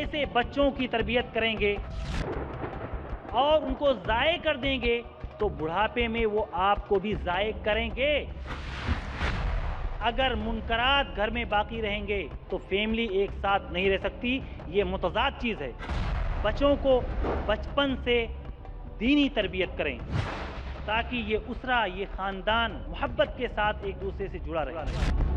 ऐसे बच्चों की तरबियत करेंगे और उनको ज़ाये कर देंगे तो बुढ़ापे में वो आपको भी ज़ाये करेंगे। अगर मुनकरात घर में बाकी रहेंगे तो फैमिली एक साथ नहीं रह सकती। ये मुतज़ाद चीज़ है। बच्चों को बचपन से दीनी तरबियत करें ताकि ये उसरा, ये ख़ानदान मोहब्बत के साथ एक दूसरे से जुड़ा रहे।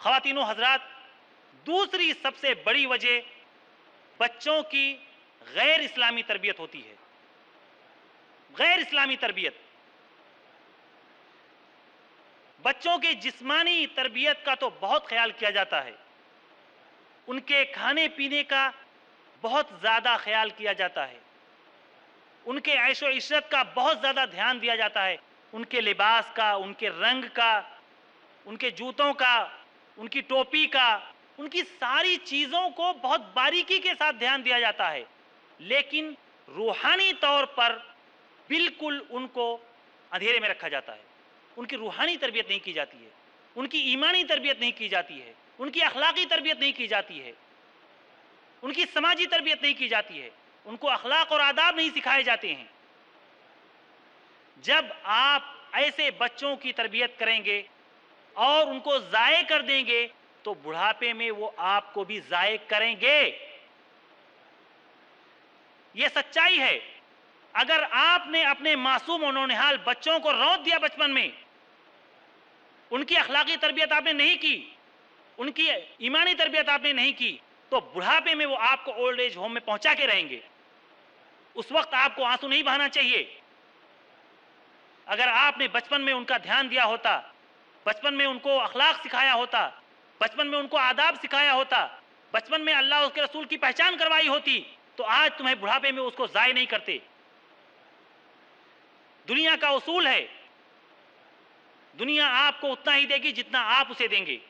ख़वातीनो हज़रात, दूसरी सबसे बड़ी वजह बच्चों की गैर इस्लामी तरबियत होती है। गैर इस्लामी तरबियत, बच्चों की जिस्मानी तरबियत का तो बहुत ख्याल किया जाता है, उनके खाने पीने का बहुत ज़्यादा ख्याल किया जाता है, उनके ऐशो इशरत का बहुत ज़्यादा ध्यान दिया जाता है, उनके लिबास का, उनके रंग का, उनके जूतों का, उनकी टोपी का, उनकी सारी चीज़ों को बहुत बारीकी के साथ ध्यान दिया जाता है। लेकिन रूहानी तौर पर बिल्कुल उनको अंधेरे में रखा जाता है। उनकी रूहानी तरबियत नहीं की जाती है, उनकी ईमानी तरबियत नहीं की जाती है, उनकी अखलाकी तरबियत नहीं की जाती है, उनकी समाजी तरबियत नहीं की जाती है, उनको अखलाक और आदाब नहीं सिखाए जाते हैं। जब आप ऐसे बच्चों की तरबियत करेंगे और उनको ज़ाये कर देंगे तो बुढ़ापे में वो आपको भी ज़ाये करेंगे। ये सच्चाई है। अगर आपने अपने मासूम और नौनिहाल बच्चों को रौंद दिया बचपन में, उनकी अखलाकी तरबियत आपने नहीं की, उनकी ईमानी तरबियत आपने नहीं की, तो बुढ़ापे में वो आपको ओल्ड एज होम में पहुंचा के रहेंगे। उस वक्त आपको आंसू नहीं बहाना चाहिए। अगर आपने बचपन में उनका ध्यान दिया होता, बचपन में उनको अखलाक सिखाया होता, बचपन में उनको आदाब सिखाया होता, बचपन में अल्लाह उसके रसूल की पहचान करवाई होती, तो आज तुम्हें बुढ़ापे में उसको ज़ाय नहीं करते। दुनिया का उसूल है, दुनिया आपको उतना ही देगी जितना आप उसे देंगे।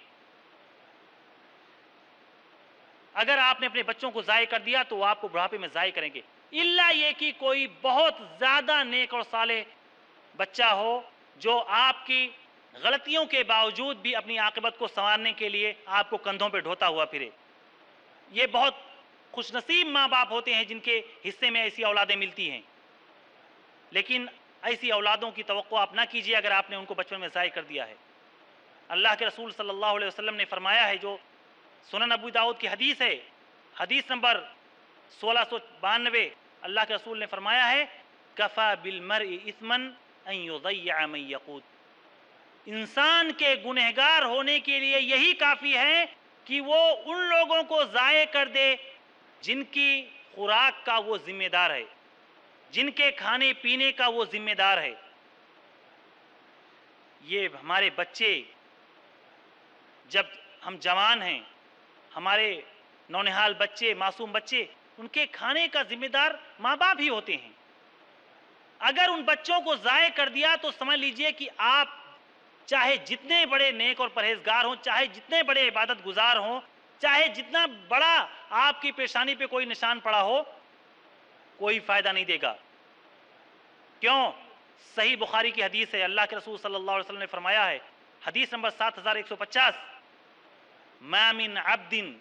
अगर आपने अपने बच्चों को ज़ाय कर दिया तो वो आपको बुढ़ापे में ज़ाय करेंगे, इल्ला ये कि कोई बहुत ज़्यादा नेक और साले बच्चा हो जो आपकी गलतियों के बावजूद भी अपनी आक़िबत को संवारने के लिए आपको कंधों पे ढोता हुआ फिरे। ये बहुत खुशनसीब माँ बाप होते हैं जिनके हिस्से में ऐसी औलादें मिलती हैं। लेकिन ऐसी औलादों की तवक्को आप ना कीजिए अगर आपने उनको बचपन में ज़ाय कर दिया है। अल्लाह के रसूल सल्लल्लाहु अलैहि वसल्लम ने फरमाया है, जो सुनन अबू दाऊद की हदीस है, हदीस नंबर 1692, अल्लाह के रसूल ने फरमाया है, कफ़ा बिल मर्इ इस्मन अन युज़य्य मन यक़ूत। इंसान के गुनहगार होने के लिए यही काफ़ी है कि वो उन लोगों को ज़ाये कर दे जिनकी खुराक का वो जिम्मेदार है, जिनके खाने पीने का वो जिम्मेदार है। ये हमारे बच्चे, जब हम जवान हैं, हमारे नौनिहाल बच्चे, मासूम बच्चे, उनके खाने का जिम्मेदार माँ बाप ही होते हैं। अगर उन बच्चों को ज़ाये कर दिया तो समझ लीजिए कि आप चाहे जितने बड़े नेक और परहेजगार हों, चाहे जितने बड़े इबादत गुजार हों, चाहे जितना बड़ा आपकी पेशानी पे कोई निशान पड़ा हो, कोई फ़ायदा नहीं देगा। क्यों? सही बुखारी की हदीस है, अल्लाह के रसूल सल्लल्लाहु अलैहि वसल्लम ने फरमाया है, हदीस नंबर 7150, मा मिन अब्दिन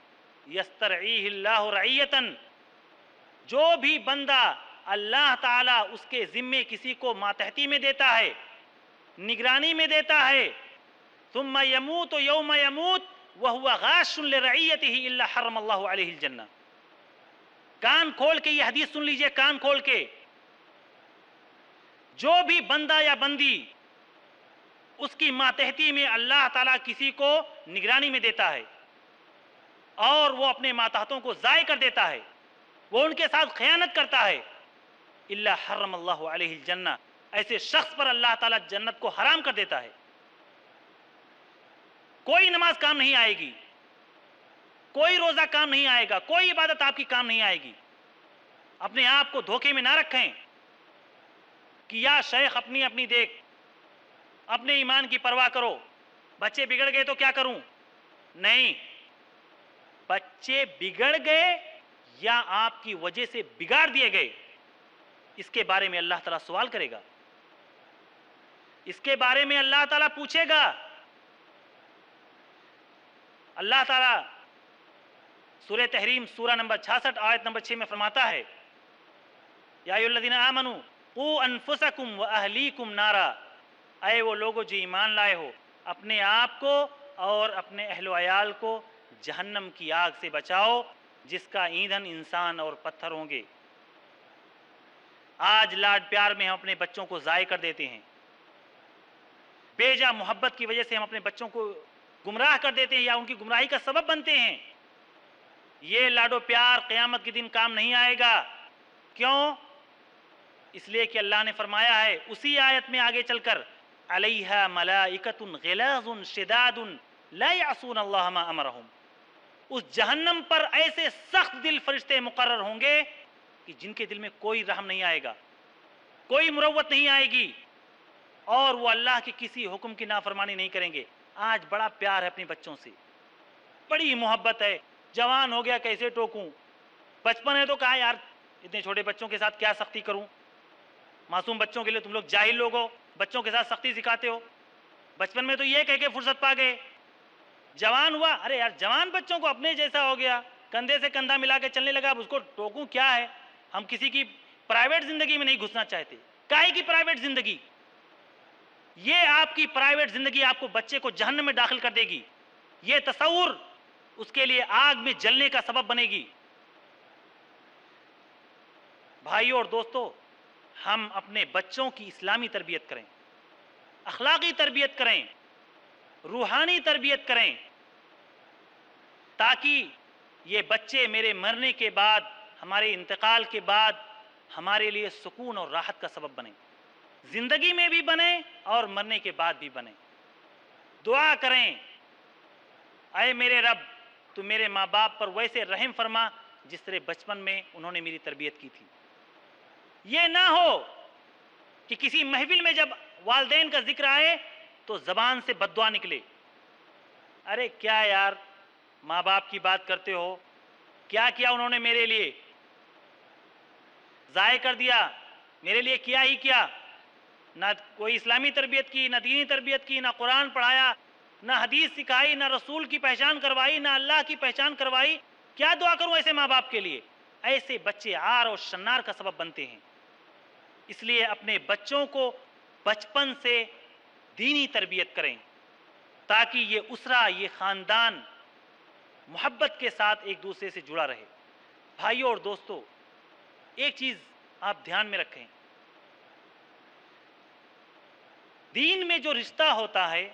यस्तरईहिल्लाहु रईयतन, जो भी बंदा अल्लाह ताला उसके ज़िम्मे किसी को मातहती में देता है, निगरानी में देता है, सुम्मा यमूत यौम यमूत वहुवा गाशुन लिरईयतिही इल्ला हर्रमल्लाहु अलैहिल जन्नह। कान खोल के ये हदीस सुन लीजिए, कान खोल के। जो भी बंदा या बंदी उसकी मातहती में अल्लाह ताला किसी को निगरानी में देता है और वो अपने मातहतों को ज़ाय कर देता है, वो उनके साथ खयानत करता है, इल्ला हर्रमल्लाहु अलैहिल जन्नह, ऐसे शख्स पर अल्लाह ताला जन्नत को हराम कर देता है। कोई नमाज काम नहीं आएगी, कोई रोजा काम नहीं आएगा, कोई इबादत आपकी काम नहीं आएगी। अपने आप को धोखे में ना रखें कि या शेख अपनी अपनी देख, अपने ईमान की परवाह करो, بچے بگڑ گئے تو کیا کروں؟ نہیں، بچے بگڑ گئے یا آپ کی وجہ سے بگاڑ دیے گئے، اس کے بارے میں اللہ تعالیٰ سوال کرے گا، اس کے بارے میں اللہ تعالیٰ پوچھے گا۔ اللہ تعالیٰ سورہ تحریم سورہ نمبر 66 آیت نمبر 6 میں فرماتا ہے، یا ایھا الذین آمنوا قوا انفسکم واہلیکم نارا، اے وہ لوگو جو ایمان لائے ہو، اپنے آپ کو اور اپنے اہل و عیال کو جہنم کی آگ سے بچاؤ جس کا ایندھن انسان اور پتھر ہوں گے۔ آج لاڈ پیار میں ہم اپنے بچوں کو ضائع کر دیتے ہیں، بے جا محبت کی وجہ سے ہم اپنے بچوں کو گمراہ کر دیتے ہیں یا ان کی گمراہی کا سبب بنتے ہیں۔ یہ لاڈو پیار قیامت کے دن کام نہیں آئے گا۔ کیوں؟ اس لیے کہ اللہ نے فرمایا ہے اسی آیت میں آگے چل کر، علیہا ملائکۃ غلاظ شداد لا یعصون اللہ ما امرہم، اس جہنم پر ایسے سخت دل فرشتے مقرر ہوں گے کہ جن کے دل میں کوئی رحم نہیں آئے گا، کوئی مروت نہیں آئے گی، اور وہ اللہ کے کسی حکم کی نافرمانی نہیں کریں گے۔ آج بڑا پیار ہے اپنے بچوں سے، بڑی محبت ہے، جوان ہو گیا کیسے ٹوکوں، بچپن ہے تو کہا یار اتنے چھوٹے بچوں کے ساتھ کیا سختی کروں، معصوم بچوں کے لیے تم لوگ جاہل لوگ ہو، بچوں کے ساتھ سختی سکھاتے ہو، بچپن میں تو یہ کہہ کے فرصت پا گئے، جوان ہوا ارے یار جوان بچوں کو اپنے جیسا ہو گیا، کندھے سے کندھا ملا کے چلنے لگا، اب اس کو ٹوکوں کیا ہے؟ ہم کسی کی پرائیویٹ زندگی میں نہیں گھسنا چاہتے۔ کاہے کی پرائیویٹ زندگی؟ یہ آپ کی پرائیویٹ زندگی آپ کو بچے کو جہنم میں داخل کر دے گی، یہ تصور اس کے لیے آگ میں جلنے کا سبب بنے گی۔ بھائیوں اور دوستو، ہم اپنے بچوں کی اسلامی تربیت کریں، اخلاقی تربیت کریں، روحانی تربیت کریں، تاکہ یہ بچے میرے مرنے کے بعد، ہمارے انتقال کے بعد ہمارے لیے سکون اور راحت کا سبب بنیں، زندگی میں بھی بنیں اور مرنے کے بعد بھی بنیں۔ دعا کریں، اے میرے رب تو میرے ماں باپ پر ویسے رحم فرما جس طرح بچپن میں انہوں نے میری تربیت کی تھی۔ یہ نہ ہو کہ کسی محفل میں جب والدین کا ذکر آئے تو زبان سے بد دعا نکلے، ارے کیا یار ماں باپ کی بات کرتے ہو، کیا کیا انہوں نے میرے لیے، ضائع کر دیا، میرے لیے کیا ہی کیا، نہ کوئی اسلامی تربیت کی، نہ دینی تربیت کی، نہ قرآن پڑھایا، نہ حدیث سکھائی، نہ رسول کی پہچان کروائی، نہ اللہ کی پہچان کروائی، کیا دعا کروں ایسے ماں باپ کے لیے؟ ایسے بچے عار اور شنار کا سبب بنتے ہیں۔ اس لیے اپنے بچوں کو بچپن سے دینی تربیت کریں تاکہ یہ اسرہ، یہ خاندان محبت کے ساتھ ایک دوسرے سے جڑا رہے۔ بھائیوں اور دوستو، ایک چیز آپ دھیان میں رکھیں، دین میں جو رشتہ ہوتا ہے،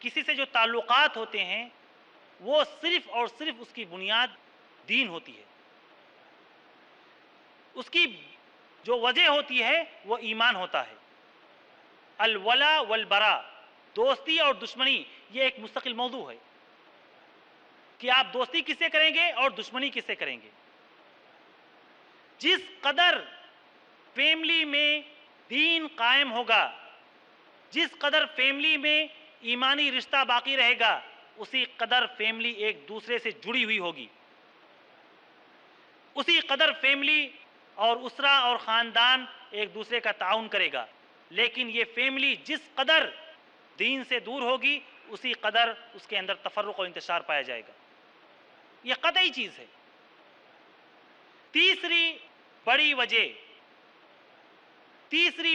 کسی سے جو تعلقات ہوتے ہیں، وہ صرف اور صرف اس کی بنیاد دین ہوتی ہے، اس کی جو وجہ ہوتی ہے وہ ایمان ہوتا ہے۔ الولا والبرا، دوستی اور دشمنی، یہ ایک مستقل موضوع ہے کہ آپ دوستی کس سے کریں گے اور دشمنی کس سے کریں گے۔ جس قدر فیملی میں دین قائم ہوگا، جس قدر فیملی میں ایمانی رشتہ باقی رہے گا، اسی قدر فیملی ایک دوسرے سے جڑی ہوئی ہوگی، اسی قدر فیملی اور اسرہ اور خاندان ایک دوسرے کا تعاون کرے گا۔ لیکن یہ فیملی جس قدر دین سے دور ہوگی، اسی قدر اس کے اندر تفرق اور انتشار پایا جائے گا، یہ قطعی چیز ہے۔ تیسری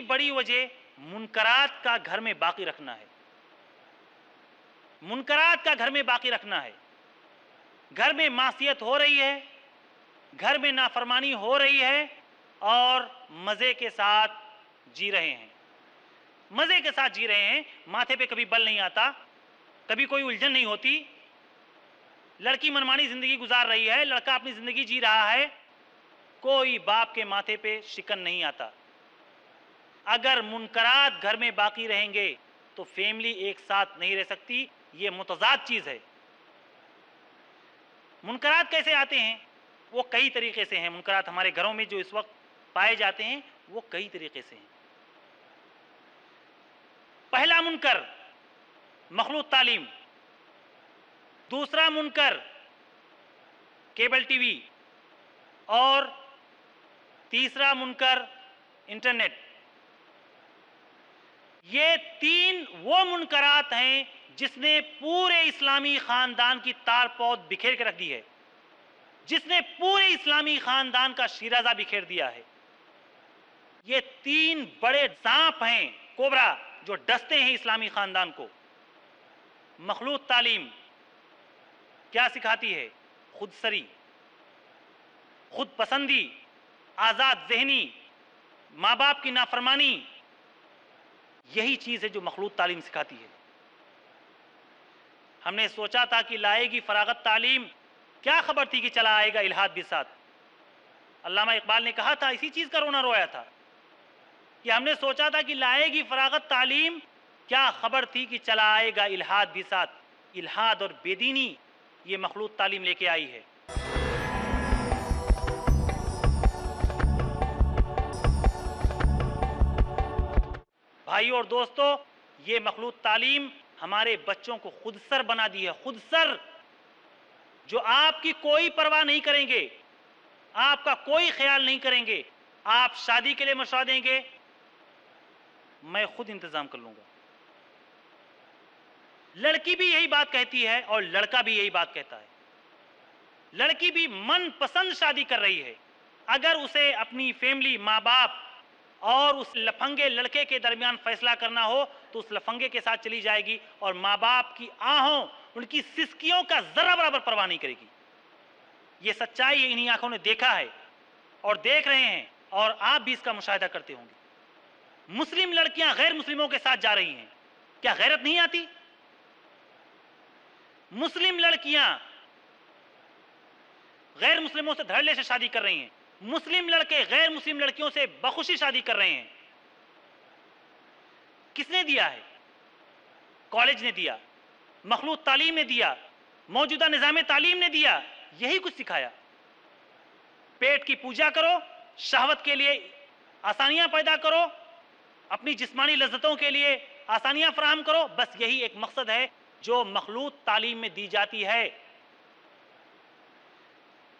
بڑی وجہ منکرات کا گھر میں باقی رکھنا ہے، منکرات کا گھر میں باقی رکھنا ہے۔ گھر میں معصیت ہو رہی ہے، گھر میں نافرمانی ہو رہی ہے، اور مزے کے ساتھ جی رہے ہیں، مزے کے ساتھ جی رہے ہیں، ماتھے پہ کبھی بل نہیں آتا، کبھی کوئی الجھن نہیں ہوتی، لڑکی منمانی زندگی گزار رہی ہے، لڑکا اپنی زندگی جی رہا ہے، کوئی باپ کے ماتھے پہ شکن نہیں آتا۔ اگر منکرات گھر میں باقی رہیں گے تو فیملی ایک ساتھ نہیں رہ سکتی، یہ متضاد چیز ہے۔ منکرات کیسے آتے ہیں؟ وہ کئی طریقے سے ہیں۔ منکرات ہمارے گھروں میں جو اس وقت پائے جاتے ہیں وہ کئی طریقے سے ہیں۔ پہلا منکر मखलूत तालीम, दूसरा मुनकर केबल टीवी और तीसरा मुनकर इंटरनेट। ये तीन वो मुनकरात हैं जिसने पूरे इस्लामी खानदान की तार पौध बिखेर के रख दी है, जिसने पूरे इस्लामी खानदान का शिराजा बिखेर दिया है। ये तीन बड़े सांप हैं, कोबरा, जो डसते हैं इस्लामी खानदान को। मखलूत तालीम क्या सिखाती है? खुदसरी, खुद पसंदी, आजाद जहनी, माँ बाप की नाफरमानी, यही चीज है जो मखलूत तालीम सिखाती है। हमने सोचा था कि लाएगी फरागत तालीम, क्या खबर थी कि चला आएगा इल्हाद भी साथ। अल्लामा इकबाल ने कहा था, इसी चीज का रोना रोया था कि हमने सोचा था कि लाएगी फरागत तालीम, क्या खबर थी कि चला आएगा इल्हाद भी साथ। इल्हाद और बेदीनी ये मखलूत तालीम लेके आई है। भाइयों और दोस्तों, ये मखलूत तालीम हमारे बच्चों को खुदसर बना दी है। खुदसर, जो आपकी कोई परवाह नहीं करेंगे, आपका कोई ख्याल नहीं करेंगे। आप शादी के लिए मशवरा देंगे, मैं खुद इंतजाम कर लूंगा। लड़की भी यही बात कहती है और लड़का भी यही बात कहता है। लड़की भी मन पसंद शादी कर रही है। अगर उसे अपनी फैमिली, माँ बाप और उस लफंगे लड़के के दरमियान फैसला करना हो तो उस लफंगे के साथ चली जाएगी और माँ बाप की आहों, उनकी सिसकियों का जरा बराबर परवाह नहीं करेगी। ये सच्चाई इन्हीं आंखों ने देखा है और देख रहे हैं, और आप भी इसका मुशाहिदा करते होंगे। मुस्लिम लड़कियां गैर मुस्लिमों के साथ जा रही हैं, क्या गैरत नहीं आती? मुस्लिम लड़कियां गैर मुस्लिमों से धड़ल्ले से शादी कर रही हैं। मुस्लिम लड़के गैर मुस्लिम लड़कियों से बखुशी शादी कर रहे हैं। किसने दिया है? कॉलेज ने दिया, मखलूत तालीम ने दिया, मौजूदा निजाम तालीम ने दिया। यही कुछ सिखाया। पेट की पूजा करो, शहवत के लिए आसानियां पैदा करो, अपनी जिस्मानी लज्जतों के लिए आसानियां फराहम करो। बस यही एक मकसद है जो मखलूत तालीम में दी जाती है।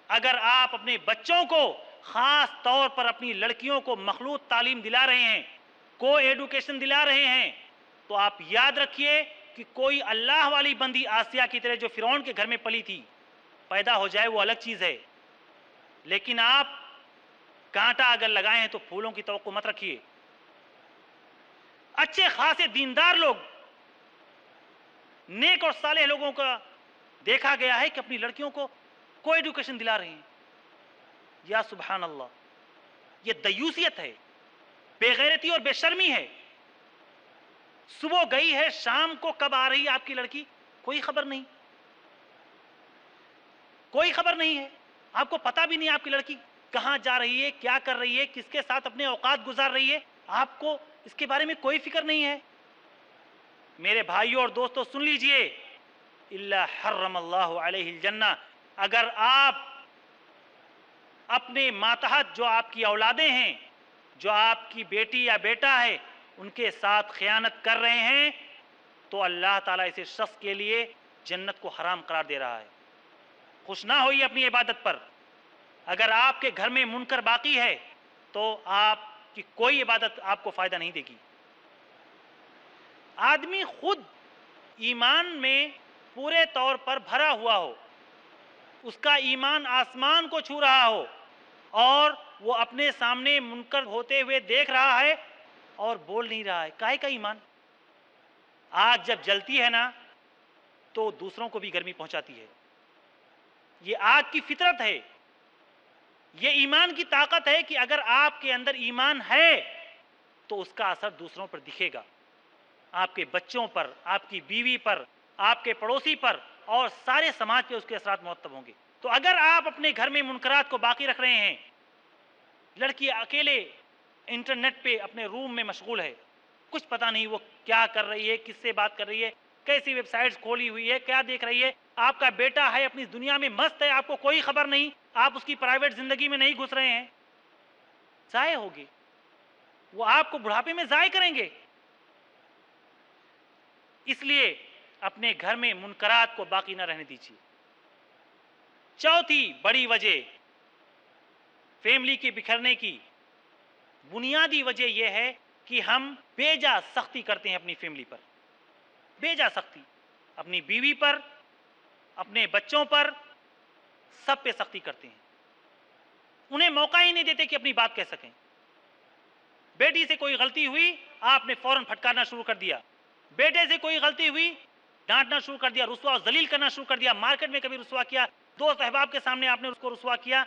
अगर आप अपने बच्चों को, खास तौर पर अपनी लड़कियों को मखलूत तालीम दिला रहे हैं, को एडुकेशन दिला रहे हैं, तो आप याद रखिए कि कोई अल्लाह वाली बंदी आसिया की तरह जो फिरौन के घर में पली थी पैदा हो जाए, वो अलग चीज है। लेकिन आप कांटा अगर लगाए हैं तो फूलों की तवक्को मत रखिए। अच्छे खासे दीनदार लोग, नेक और सालेह लोगों का देखा गया है कि अपनी लड़कियों को एडुकेशन दिला रहे हैं। या सुभान अल्लाह, ये दयूसियत है, बेगैरती और बेशर्मी है। सुबह गई है, शाम को कब आ रही है आपकी लड़की, कोई खबर नहीं, कोई खबर नहीं है। आपको पता भी नहीं आपकी लड़की कहां जा रही है, क्या कर रही है, किसके साथ अपने औकात गुजार रही है, आपको इसके बारे में कोई फिक्र नहीं है। मेरे भाइयों और दोस्तों, सुन लीजिए, इल्ला हर्रमल्लाहु अलैहिल जन्नह, अगर आप अपने मातहत जो आपकी औलादें हैं, जो आपकी बेटी या बेटा है, उनके साथ खयानत कर रहे हैं तो अल्लाह ताला इस शख्स के लिए जन्नत को हराम करार दे रहा है। खुश ना होइए अपनी इबादत पर। अगर आपके घर में मुनकर बाकी है तो आपकी कोई इबादत आपको फायदा नहीं देगी। आदमी खुद ईमान में पूरे तौर पर भरा हुआ हो, उसका ईमान आसमान को छू रहा हो और वो अपने सामने मुनकर होते हुए देख रहा है और बोल नहीं रहा है, काहे का ईमान? आग जब जलती है ना तो दूसरों को भी गर्मी पहुंचाती है। ये आग की फितरत है, ये ईमान की ताकत है कि अगर आपके अंदर ईमान है तो उसका असर दूसरों पर दिखेगा, आपके बच्चों पर, आपकी बीवी पर, आपके पड़ोसी पर और सारे समाज पे उसके असरात मुरतब होंगे। तो अगर आप अपने घर में मुनकरात को बाकी रख रहे हैं, लड़की अकेले इंटरनेट पे अपने रूम में मशगूल है, कुछ पता नहीं वो क्या कर रही है, किससे बात कर रही है, कैसी वेबसाइट्स खोली हुई है, क्या देख रही है, आपका बेटा है अपनी दुनिया में मस्त है, आपको कोई खबर नहीं, आप उसकी प्राइवेट जिंदगी में नहीं घुस रहे हैं, जाए होगी, वो आपको बुढ़ापे में जाए करेंगे। इसलिए اپنے گھر میں منکرات کو باقی نہ رہنے دیجیے۔ چوتھی بڑی وجہ فیملی کے بکھرنے کی بنیادی وجہ یہ ہے کہ ہم بے جا سختی کرتے ہیں اپنی فیملی پر، بے جا سختی، اپنی بیوی پر، اپنے بچوں پر، سب پہ سختی کرتے ہیں، انہیں موقع ہی نہیں دیتے کہ اپنی بات کہہ سکیں۔ بیٹی سے کوئی غلطی ہوئی آپ نے فوراً پھٹکارنا شروع کر دیا، بیٹے سے کوئی غلطی ہوئی ڈانٹنا شروع کر دیا، رسوا و ذلیل کرنا شروع کر دیا، مارکیٹ میں کبھی رسوا کیا، دوست احباب کے سامنے آپ نے اس کو رسوا کیا۔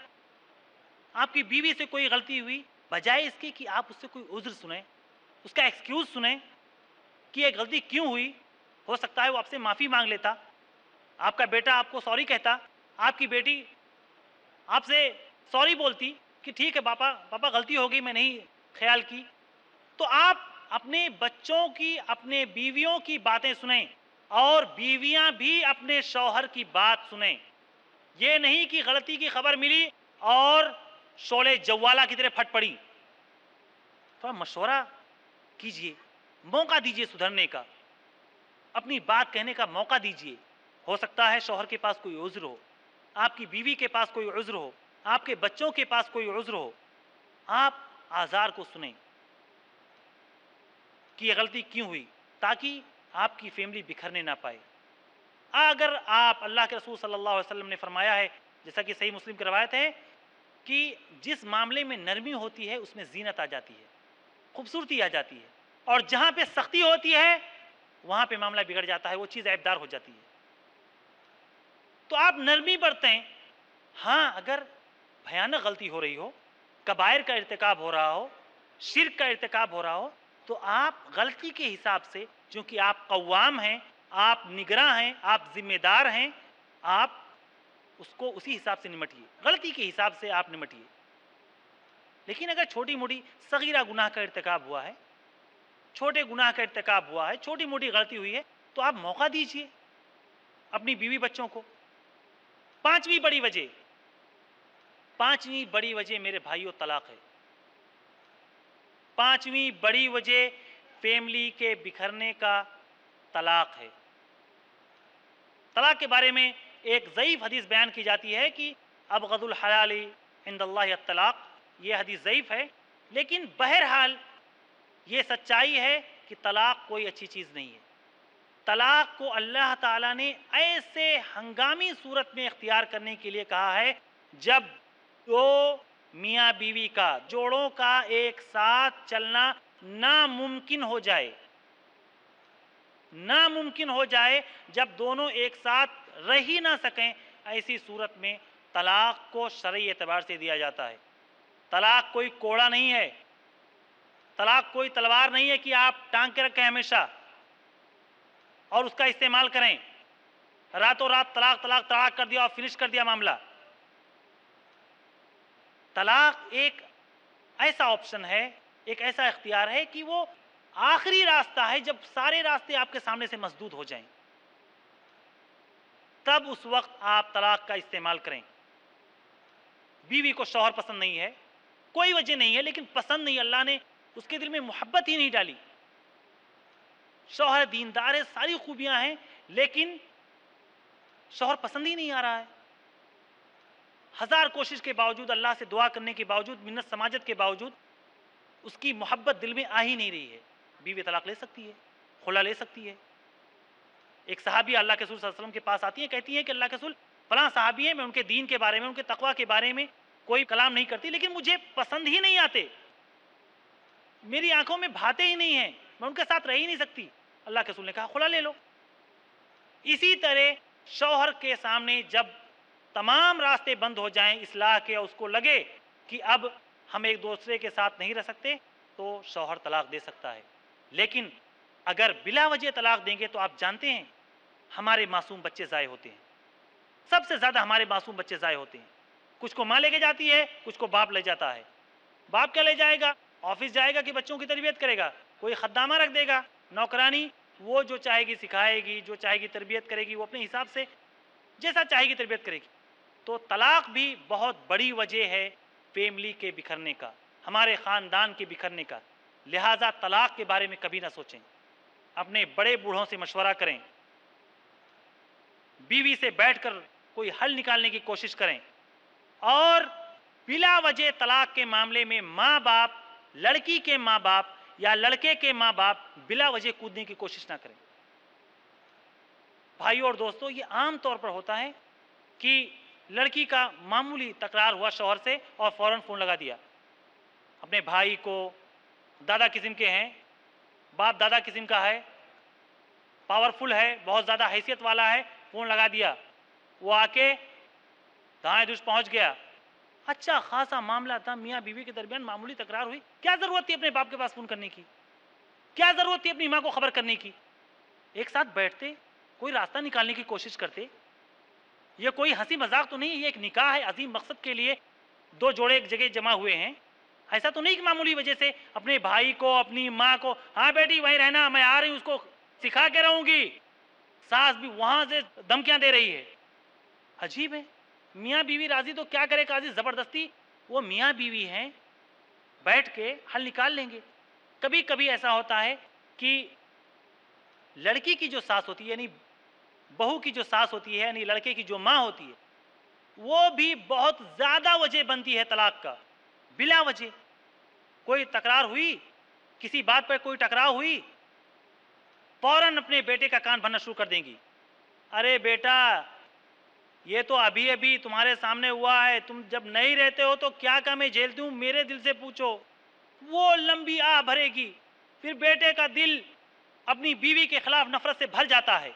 آپ کی بیوی سے کوئی غلطی ہوئی، بجائے اس کی کہ آپ اس سے کوئی عذر سنیں، اس کا ایکسکیوز سنیں کہ یہ غلطی کیوں ہوئی، ہو سکتا ہے وہ آپ سے معافی مانگ لیتا، آپ کا بیٹا آپ کو سوری کہتا، آپ کی بیٹی آپ سے سوری بولتی کہ ٹھیک ہے پاپا غلطی ہو گئی، میں نہیں خیال کی۔ تو آپ اپنے بچوں کی، اپنے بیویوں کی باتیں سنیں اور بیویاں بھی اپنے شوہر کی بات سنیں۔ یہ نہیں کہ غلطی کی خبر ملی اور شعلے جوالہ کی طرح پھٹ پڑی۔ تھوڑا مشورہ کیجئے، موقع دیجئے سدھرنے کا، اپنی بات کہنے کا موقع دیجئے۔ ہو سکتا ہے شوہر کے پاس کوئی عذر ہو، آپ کی بیوی کے پاس کوئی عذر ہو، آپ کے بچوں کے پاس کوئی عذر ہو، آپ آزار کو سنیں کہ یہ غلطی کیوں ہوئی، تاکہ آپ کی فیملی بکھرنے نہ پائے۔ اگر آپ، اللہ کے رسول صلی اللہ علیہ وسلم نے فرمایا ہے، جیسا کہ صحیح مسلم کی روایت ہے، کہ جس معاملے میں نرمی ہوتی ہے اس میں زینت آ جاتی ہے، خوبصورتی آ جاتی ہے، اور جہاں پہ سختی ہوتی ہے وہاں پہ معاملہ بگڑ جاتا ہے، وہ چیز عیبدار ہو جاتی ہے۔ تو آپ نرمی برتیں۔ ہاں اگر بھیانک غلطی ہو رہی ہو، کبائر کا ارتکاب ہو رہا ہو، شرک کا ارتکاب ہو رہا ہو، تو آپ غلطی کے حساب سے، چونکہ آپ قوام ہیں، آپ نگراں ہیں، آپ ذمہ دار ہیں، آپ اس کو اسی حساب سے نمٹیے، غلطی کے حساب سے آپ نمٹیے۔ لیکن اگر چھوٹی موٹی صغیرہ گناہ کا ارتکاب ہوا ہے، چھوٹے گناہ کا ارتکاب ہوا ہے، چھوٹی موٹی غلطی ہوئی ہے، تو آپ موقع دیجئے اپنی بیوی بچوں کو۔ پانچویں بڑی وجہ میرے بھائیوں طلاق ہے۔ پانچویں بڑی وجہ فیملی کے بکھرنے کا طلاق ہے۔ طلاق کے بارے میں ایک ضعیف حدیث بیان کی جاتی ہے کہ ابغض الحلال عند اللہ الطلاق، یہ حدیث ضعیف ہے، لیکن بہرحال یہ سچائی ہے کہ طلاق کوئی اچھی چیز نہیں ہے۔ طلاق کو اللہ تعالیٰ نے ایسے ہنگامی صورت میں اختیار کرنے کے لیے کہا ہے جب دو میاں بیوی کا، جوڑوں کا ایک ساتھ چلنا ناممکن ہو جائے، ناممکن ہو جائے، جب دونوں ایک ساتھ رہ ہی نہ سکیں، ایسی صورت میں طلاق کو شرعی اعتبار سے دیا جاتا ہے۔ طلاق کوئی کوڑا نہیں ہے، طلاق کوئی تلوار نہیں ہے کہ آپ ٹانگ کے رکھیں ہمیشہ اور اس کا استعمال کریں، راتوں رات طلاق طلاق طلاق کر دیا اور فنش کر دیا معاملہ۔ طلاق ایک ایسا آپشن ہے، ایک ایسا اختیار ہے کہ وہ آخری راستہ ہے، جب سارے راستے آپ کے سامنے سے مسدود ہو جائیں تب اس وقت آپ طلاق کا استعمال کریں۔ بیوی کو شوہر پسند نہیں ہے، کوئی وجہ نہیں ہے، لیکن پسند نہیں، اللہ نے اس کے دل میں محبت ہی نہیں ڈالی، شوہر دیندار ہے، ساری خوبیاں ہیں، لیکن شوہر پسند ہی نہیں آ رہا ہے، ہزار کوشش کے باوجود، اللہ سے دعا کرنے کے باوجود، منت سماجت کے باوجود اس کی محبت دل میں آ ہی نہیں رہی ہے، بیوی طلاق لے سکتی ہے، خلا لے سکتی ہے۔ ایک صحابی اللہ کے رسول صلی اللہ علیہ وسلم کے پاس آتی ہیں، کہتی ہیں کہ اللہ کے رسول فلاں صحابی ہیں، میں ان کے دین کے بارے میں، ان کے تقوی کے بارے میں کوئی کلام نہیں کرتی، لیکن مجھے پسند ہی نہیں آتے، میری آنکھوں میں بھاتے ہی نہیں ہیں، میں ان کے ساتھ رہ ہی نہیں سکتی۔ اللہ کے رسول نے کہا خلا لے لو۔ اسی طرح شوہر کے سامنے جب تمام راستے بند ہو جائیں اصلاح کے، اور اس کو لگے کہ اب ہم ایک دوسرے کے ساتھ نہیں رہ سکتے، تو شوہر طلاق دے سکتا ہے۔ لیکن اگر بلا وجہ طلاق دیں گے تو آپ جانتے ہیں ہمارے معصوم بچے ضائع ہوتے ہیں، سب سے زیادہ ہمارے معصوم بچے ضائع ہوتے ہیں۔ کچھ کو ماں لے کے جاتی ہے، کچھ کو باپ لے جاتا ہے۔ باپ کیا لے جائے گا؟ آفس جائے گا کہ بچوں کی تربیت کرے گا، کوئی خدامہ رکھ دے گا، نوکرانی، وہ جو چاہے گی سکھائے گی، جو چاہے گی تربیت کرے گی، وہ اپنے حساب سے جیسا چاہے گی تربیت کرے گی۔ تو طلاق بھی بہت بڑی وجہ ہے فیملی کے بکھرنے کا، ہمارے خاندان کے بکھرنے کا۔ لہٰذا طلاق کے بارے میں کبھی نہ سوچیں، اپنے بڑے بوڑھوں سے مشورہ کریں، बीवी से बैठकर कोई हल निकालने की कोशिश करें। और बिला वजह तलाक के मामले में माँ बाप, लड़की के माँ बाप या लड़के के माँ बाप बिला वजह कूदने की कोशिश ना करें। भाइयों और दोस्तों, ये आम तौर पर होता है कि लड़की का मामूली तकरार हुआ शौहर से और फौरन फोन लगा दिया। अपने भाई को, दादा किस्म के हैं, बाप दादा किस्म का है, पावरफुल है, बहुत ज़्यादा हैसियत वाला है, फोन लगा दिया। वो आके दाएं दुष्ट पहुंच गया। अच्छा खासा मामला था, मियाँ बीवी के दरमियान मामूली तकरार हुई, क्या ज़रूरत थी अपने बाप के पास फ़ोन करने की? क्या ज़रूरत थी अपनी माँ को खबर करने की? एक साथ बैठते, कोई रास्ता निकालने की कोशिश करते। ये कोई हंसी मजाक तो नहीं है, ये एक निकाह है, अजीम मकसद के लिए दो जोड़े एक जगह जमा हुए हैं। ऐसा तो नहीं कि मामूली वजह से अपने भाई को, अपनी माँ को, हाँ बेटी वहीं रहना, मैं आ रही हूँ, उसको सिखा के रहूंगी, सास भी वहां से धमकियां दे रही है। अजीब है। मियाँ बीवी राजी तो क्या करे काजी, जबरदस्ती। वो मियाँ बीवी हैं, बैठ के हल निकाल लेंगे। कभी कभी ऐसा होता है कि लड़की की जो सास होती है, यानी बहू की जो सास होती है, यानी लड़के की जो माँ होती है, वो भी बहुत ज्यादा वजह बनती है तलाक का। बिला वजह कोई तकरार हुई, किसी बात पर कोई टकराव हुई, फौरन अपने बेटे का कान भरना शुरू कर देंगी। अरे बेटा, ये तो अभी अभी तुम्हारे सामने हुआ है, तुम जब नहीं रहते हो तो क्या क्या मैं झेलती हूँ, मेरे दिल से पूछो। वो लंबी आह भरेगी। फिर बेटे का दिल अपनी बीवी के खिलाफ नफरत से भर जाता है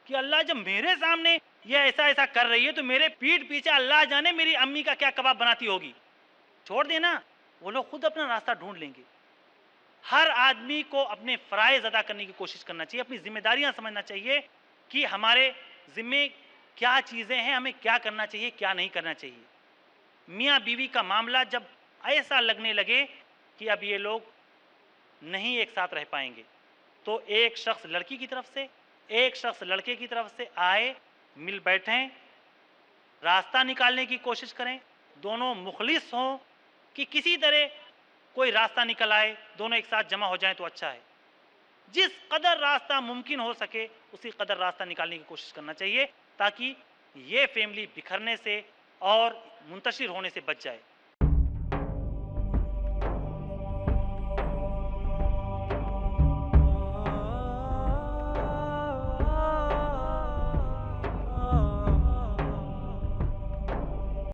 कि अल्लाह, जब मेरे सामने ये ऐसा ऐसा कर रही है तो मेरे पीठ पीछे अल्लाह जाने मेरी अम्मी का क्या कबाब बनाती होगी। छोड़ देना, वो लोग खुद अपना रास्ता ढूंढ लेंगे। हर आदमी को अपने फराइज अदा करने की कोशिश करना चाहिए, अपनी जिम्मेदारियां समझना चाहिए कि हमारे जिम्मे क्या चीज़ें हैं, हमें क्या करना चाहिए, क्या नहीं करना चाहिए। मियाँ बीवी का मामला जब ऐसा लगने लगे कि अब ये लोग नहीं एक साथ रह पाएंगे, तो एक शख्स लड़की की तरफ से, एक शख्स लड़के की तरफ से आए, मिल बैठें, रास्ता निकालने की कोशिश करें, दोनों मुखलिस हों कि किसी तरह कोई रास्ता निकल आए, दोनों एक साथ जमा हो जाएं तो अच्छा है। जिस कदर रास्ता मुमकिन हो सके उसी कदर रास्ता निकालने की कोशिश करना चाहिए, ताकि ये फैमिली बिखरने से और मुंतशिर होने से बच जाए।